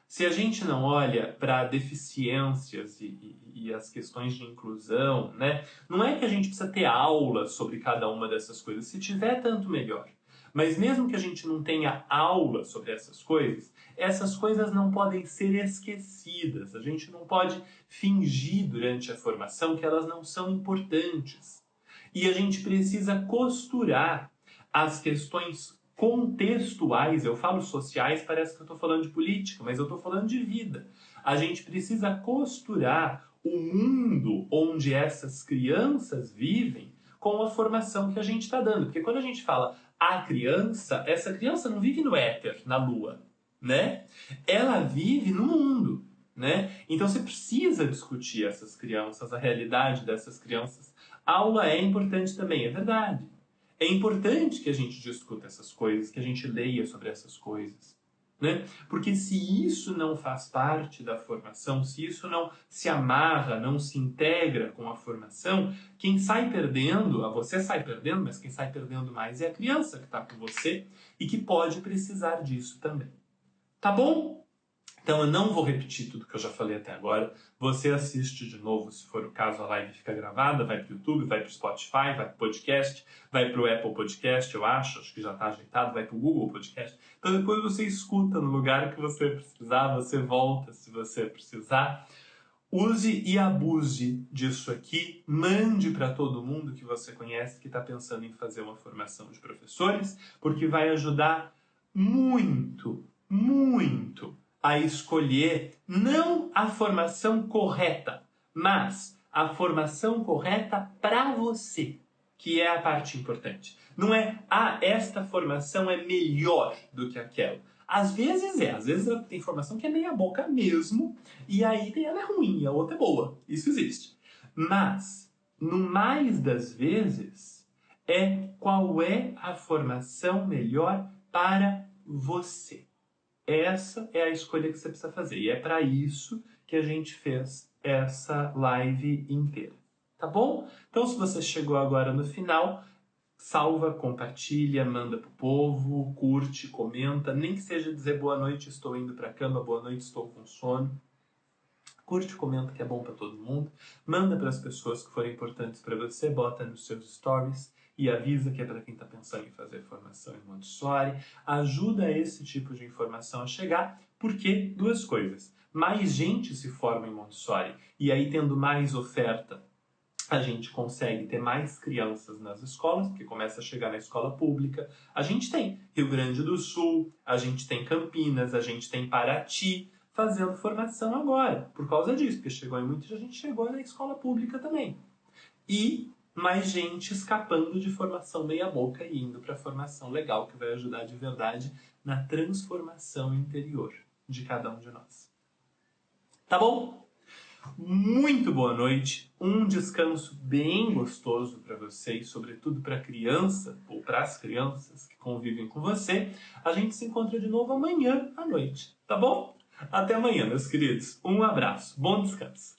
se a gente não olha para deficiências e as questões de inclusão, né? Não é que a gente precisa ter aula sobre cada uma dessas coisas. Se tiver, tanto melhor. Mas mesmo que a gente não tenha aula sobre essas coisas não podem ser esquecidas. A gente não pode fingir durante a formação que elas não são importantes. E a gente precisa costurar as questões contextuais. Eu falo sociais, parece que eu estou falando de política, mas eu estou falando de vida. A gente precisa costurar o mundo onde essas crianças vivem com a formação que a gente está dando. Porque quando a gente fala a criança, essa criança não vive no éter, na lua. né? Ela vive no mundo, né? Então você precisa discutir essas crianças, a realidade dessas crianças. A aula é importante também, é verdade. É importante que a gente discuta essas coisas, que a gente leia sobre essas coisas, né? Porque se isso não faz parte da formação, se isso não se amarra, não se integra com a formação, quem sai perdendo, você sai perdendo, mas quem sai perdendo mais é a criança que está com você e que pode precisar disso também. Tá bom? Então eu não vou repetir tudo que eu já falei até agora. Você assiste de novo, se for o caso, a live fica gravada, vai para o YouTube, vai para o Spotify, vai para o podcast, vai para o Apple Podcast, eu acho que já está ajeitado, vai para o Google Podcast. Então depois você escuta no lugar que você precisar, você volta se você precisar. Use e abuse disso aqui, mande para todo mundo que você conhece que está pensando em fazer uma formação de professores, porque vai ajudar muito, muito a escolher não a formação correta, mas a formação correta para você, que é a parte importante. Não é, esta formação é melhor do que aquela. Às vezes tem formação que é meia boca mesmo, e aí ela é ruim, a outra é boa. Isso existe. Mas, no mais das vezes, qual é a formação melhor para você. Essa é a escolha que você precisa fazer. E é para isso que a gente fez essa live inteira. Tá bom? Então, se você chegou agora no final, salva, compartilha, manda pro povo, curte, comenta. Nem que seja dizer boa noite, estou indo pra cama, boa noite, estou com sono. Curte, comenta que é bom para todo mundo. Manda para as pessoas que forem importantes para você, bota nos seus stories e avisa que é para quem está pensando em fazer formação em Montessori. Ajuda esse tipo de informação a chegar, porque duas coisas. Mais gente se forma em Montessori e aí tendo mais oferta, a gente consegue ter mais crianças nas escolas, porque começa a chegar na escola pública. A gente tem Rio Grande do Sul, a gente tem Campinas, a gente tem Paraty, fazendo formação agora, por causa disso, porque chegou em muita gente, chegou na escola pública também. E mais gente escapando de formação meia boca e indo para formação legal, que vai ajudar de verdade na transformação interior de cada um de nós. Tá bom? Muito boa noite, um descanso bem gostoso para vocês, sobretudo para a criança ou para as crianças que convivem com você. A gente se encontra de novo amanhã à noite, tá bom? Até amanhã, meus queridos. Um abraço, bom descanso.